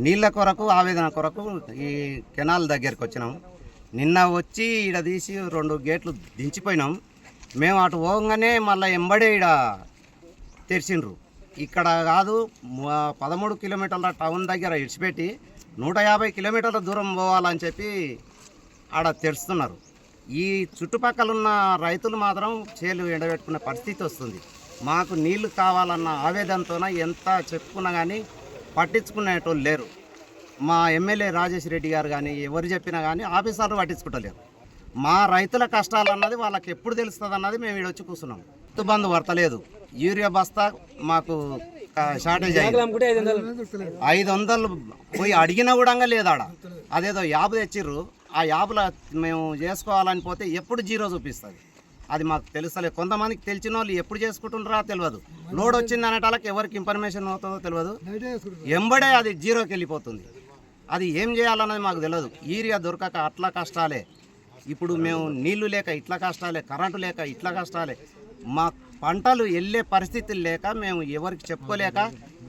నీళ్ళ కొరకు ఆవేదన కొరకు ఈ కెనాల్ దగ్గరికి వచ్చినాం. నిన్న వచ్చి ఈడ తీసి 2 గేట్లు దించిపోయినాం. మేము అటు పోగానే మళ్ళీ ఎంబడే ఈడ తెరిచిండ్రు. ఇక్కడ కాదు 13 కిలోమీటర్ల టౌన్ దగ్గర ఇడిచిపెట్టి 150 కిలోమీటర్ల దూరం పోవాలని చెప్పి ఆడ తెరుస్తున్నారు. ఈ చుట్టుపక్కల ఉన్న రైతులు మాత్రం చేలు ఎండబెట్టుకునే పరిస్థితి వస్తుంది. మాకు నీళ్లు కావాలన్న ఆవేదనతోన ఎంత చెప్పుకున్నా కానీ పట్టించుకునేటోళ్ళు లేరు. మా ఎమ్మెల్యే రాజేష్ రెడ్డి గారు కానీ ఎవరు చెప్పినా కానీ ఆఫీసర్లు పట్టించుకుంటలేరు. మా రైతుల కష్టాలు అన్నది వాళ్ళకి ఎప్పుడు తెలుస్తుంది అన్నది మేము ఇక్కడ వచ్చి కూర్చున్నాం. రైతు బంధు వర్తలేదు. యూరియా బస్తా మాకు షార్టేజ్ అయింది. 500 పోయి అడిగినా కూడా లేదు ఆడ. అదేదో యాప్ తెచ్చిర్రు. ఆ యాప్లో మేము చేసుకోవాలని పోతే ఎప్పుడు జీరో చూపిస్తుంది. అది మాకు తెలుస్తలేదు. కొంతమందికి తెలిసిన వాళ్ళు ఎప్పుడు చేసుకుంటున్నారా తెలియదు. లోడ్ వచ్చింది అనేటాలకు ఎవరికి ఇన్ఫర్మేషన్ అవుతుందో తెలియదు. ఎంబడే అది జీరోకి వెళ్ళిపోతుంది. అది ఏం చేయాలన్నది మాకు తెలియదు. యూరియా దొరకక అట్లా కష్టాలే. ఇప్పుడు మేము నీళ్లు లేక ఇట్లా కష్టాలే, కరెంటు లేక ఇట్లా కష్టాలే. మా పంటలు వెళ్ళే పరిస్థితులు లేక మేము ఎవరికి చెప్పుకోలేక